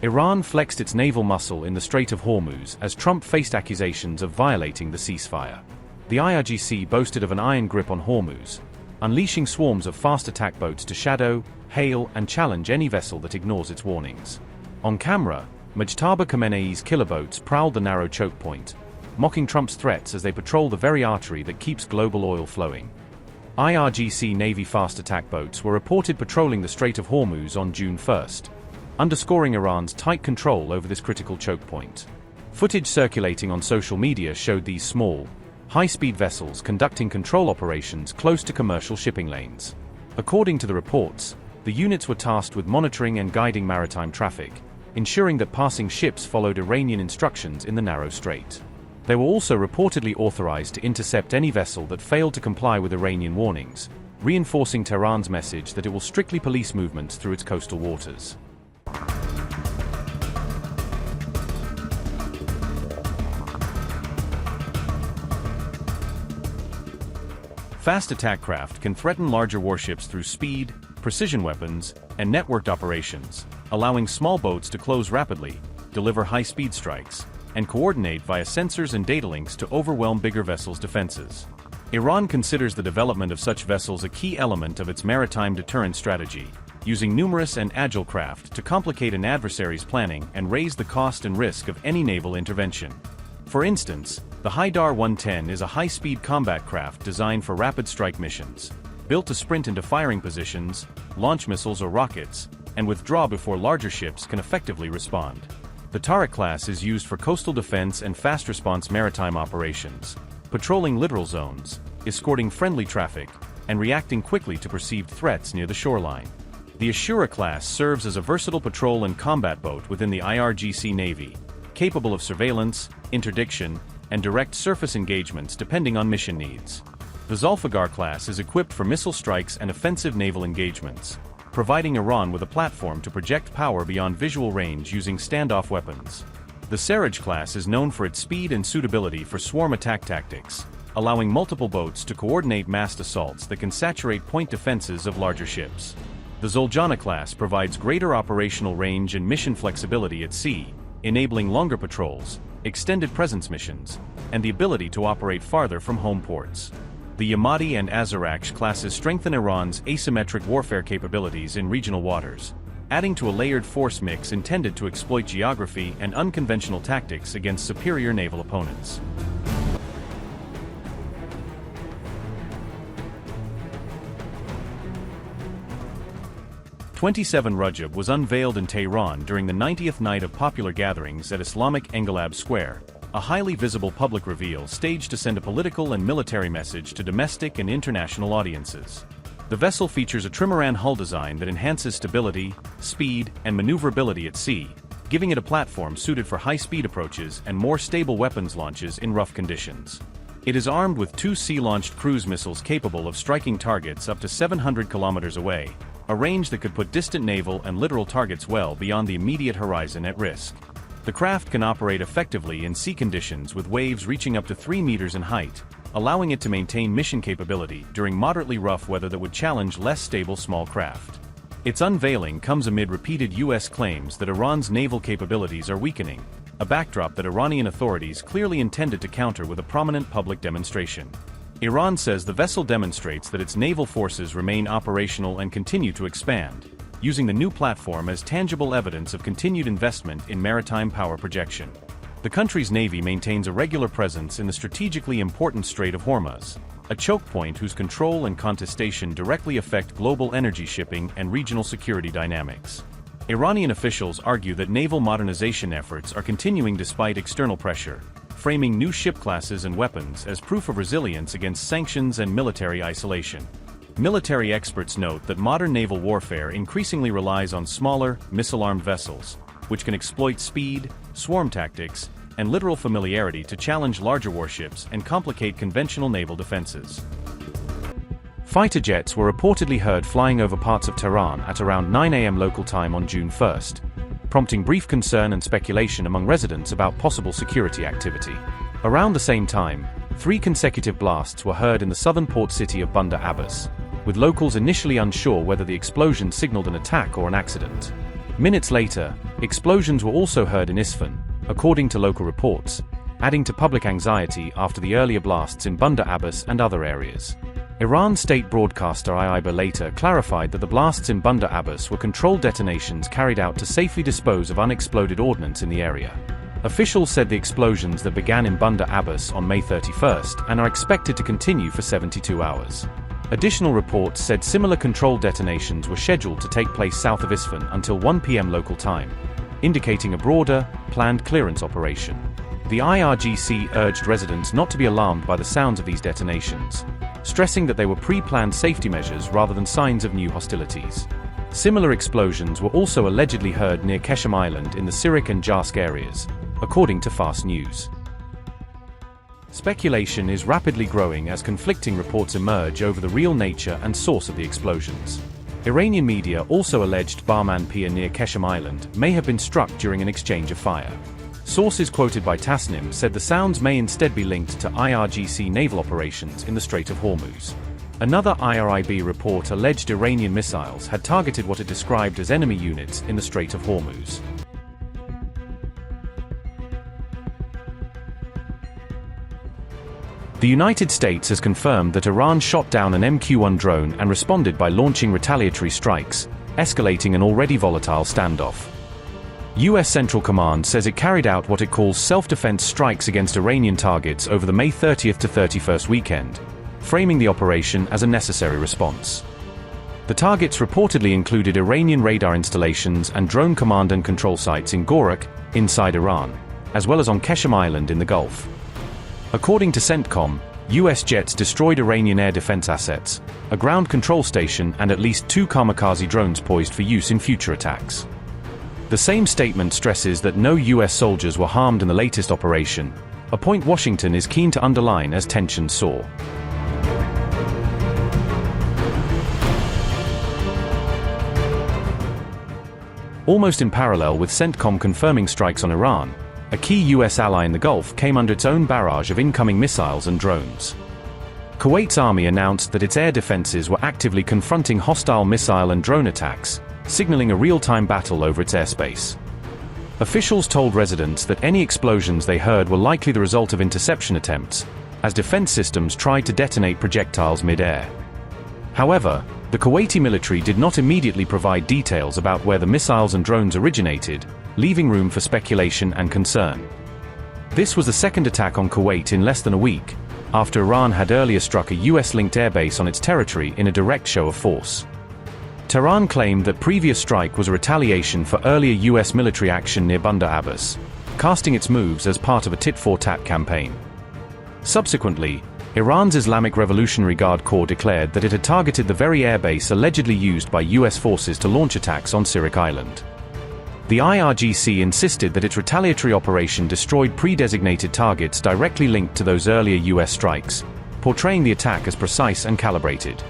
Iran flexed its naval muscle in the Strait of Hormuz as Trump faced accusations of violating the ceasefire. The IRGC boasted of an iron grip on Hormuz, unleashing swarms of fast attack boats to shadow, hail, and challenge any vessel that ignores its warnings. On camera, Mujtaba Khamenei's killer boats prowled the narrow choke point, mocking Trump's threats as they patrol the very artery that keeps global oil flowing. IRGC Navy fast attack boats were reported patrolling the Strait of Hormuz on June 1st, underscoring Iran's tight control over this critical choke point. Footage circulating on social media showed these small, high-speed vessels conducting control operations close to commercial shipping lanes. According to the reports, the units were tasked with monitoring and guiding maritime traffic, ensuring that passing ships followed Iranian instructions in the narrow strait. They were also reportedly authorized to intercept any vessel that failed to comply with Iranian warnings, reinforcing Tehran's message that it will strictly police movements through its coastal waters. Fast attack craft can threaten larger warships through speed, precision weapons, and networked operations, allowing small boats to close rapidly, deliver high-speed strikes, and coordinate via sensors and data links to overwhelm bigger vessels' defenses. Iran considers the development of such vessels a key element of its maritime deterrence strategy, using numerous and agile craft to complicate an adversary's planning and raise the cost and risk of any naval intervention. For instance, the Haidar 110 is a high-speed combat craft designed for rapid strike missions, built to sprint into firing positions, launch missiles or rockets, and withdraw before larger ships can effectively respond. The Tariq class is used for coastal defense and fast-response maritime operations, patrolling littoral zones, escorting friendly traffic, and reacting quickly to perceived threats near the shoreline. The Ashura class serves as a versatile patrol and combat boat within the IRGC Navy, capable of surveillance, interdiction, and direct surface engagements depending on mission needs. The Zulfiqar class is equipped for missile strikes and offensive naval engagements, providing Iran with a platform to project power beyond visual range using standoff weapons. The Seraj class is known for its speed and suitability for swarm attack tactics, allowing multiple boats to coordinate massed assaults that can saturate point defenses of larger ships. The Zoljana class provides greater operational range and mission flexibility at sea, enabling longer patrols, extended presence missions, and the ability to operate farther from home ports. The Yamadi and Azaraksh classes strengthen Iran's asymmetric warfare capabilities in regional waters, adding to a layered force mix intended to exploit geography and unconventional tactics against superior naval opponents. Rajab was unveiled in Tehran during the 90th night of popular gatherings at Islamic Engelab Square, a highly visible public reveal staged to send a political and military message to domestic and international audiences. The vessel features a trimaran hull design that enhances stability, speed, and maneuverability at sea, giving it a platform suited for high-speed approaches and more stable weapons launches in rough conditions. It is armed with 2 sea-launched cruise missiles capable of striking targets up to 700 kilometers away, a range that could put distant naval and littoral targets well beyond the immediate horizon at risk. The craft can operate effectively in sea conditions with waves reaching up to 3 meters in height, allowing it to maintain mission capability during moderately rough weather that would challenge less stable small craft. Its unveiling comes amid repeated U.S. claims that Iran's naval capabilities are weakening, a backdrop that Iranian authorities clearly intended to counter with a prominent public demonstration. Iran says the vessel demonstrates that its naval forces remain operational and continue to expand, using the new platform as tangible evidence of continued investment in maritime power projection. The country's navy maintains a regular presence in the strategically important Strait of Hormuz, a choke point whose control and contestation directly affect global energy shipping and regional security dynamics. Iranian officials argue that naval modernization efforts are continuing despite external pressure, framing new ship classes and weapons as proof of resilience against sanctions and military isolation. Military experts note that modern naval warfare increasingly relies on smaller, missile-armed vessels, which can exploit speed, swarm tactics, and littoral familiarity to challenge larger warships and complicate conventional naval defenses. Fighter jets were reportedly heard flying over parts of Tehran at around 9 a.m. local time on June 1st, prompting brief concern and speculation among residents about possible security activity. Around the same time, 3 consecutive blasts were heard in the southern port city of Bandar Abbas, with locals initially unsure whether the explosion signaled an attack or an accident. Minutes later, explosions were also heard in Isfahan, according to local reports, adding to public anxiety after the earlier blasts in Bandar Abbas and other areas. Iran's state broadcaster IRGC later clarified that the blasts in Bandar Abbas were controlled detonations carried out to safely dispose of unexploded ordnance in the area. Officials said the explosions that began in Bandar Abbas on May 31st and are expected to continue for 72 hours. Additional reports said similar controlled detonations were scheduled to take place south of Isfahan until 1 p.m. local time, indicating a broader, planned clearance operation. The IRGC urged residents not to be alarmed by the sounds of these detonations, stressing that they were pre-planned safety measures rather than signs of new hostilities. Similar explosions were also allegedly heard near Keshem Island in the Sirik and Jarsk areas, according to Fast News. Speculation is rapidly growing as conflicting reports emerge over the real nature and source of the explosions. Iranian media also alleged Barman Pier near Keshem Island may have been struck during an exchange of fire. Sources quoted by Tasnim said the sounds may instead be linked to IRGC naval operations in the Strait of Hormuz. Another IRIB report alleged Iranian missiles had targeted what it described as enemy units in the Strait of Hormuz. The United States has confirmed that Iran shot down an MQ-1 drone and responded by launching retaliatory strikes, escalating an already volatile standoff. U.S. Central Command says it carried out what it calls self-defense strikes against Iranian targets over the May 30th to 31st weekend, framing the operation as a necessary response. The targets reportedly included Iranian radar installations and drone command and control sites in Gorak, inside Iran, as well as on Keshem Island in the Gulf. According to CENTCOM, U.S. jets destroyed Iranian air defense assets, a ground control station and at least 2 kamikaze drones poised for use in future attacks. The same statement stresses that no U.S. soldiers were harmed in the latest operation, a point Washington is keen to underline as tensions soar. Almost in parallel with CENTCOM confirming strikes on Iran, a key U.S. ally in the Gulf came under its own barrage of incoming missiles and drones. Kuwait's army announced that its air defenses were actively confronting hostile missile and drone attacks, signaling a real-time battle over its airspace. Officials told residents that any explosions they heard were likely the result of interception attempts, as defense systems tried to detonate projectiles mid-air. However, the Kuwaiti military did not immediately provide details about where the missiles and drones originated, leaving room for speculation and concern. This was the second attack on Kuwait in less than a week, after Iran had earlier struck a US-linked airbase on its territory in a direct show of force. Tehran claimed that previous strike was a retaliation for earlier US military action near Bandar Abbas, casting its moves as part of a tit-for-tat campaign. Subsequently, Iran's Islamic Revolutionary Guard Corps declared that it had targeted the very airbase allegedly used by US forces to launch attacks on Sirik Island. The IRGC insisted that its retaliatory operation destroyed pre-designated targets directly linked to those earlier US strikes, portraying the attack as precise and calibrated.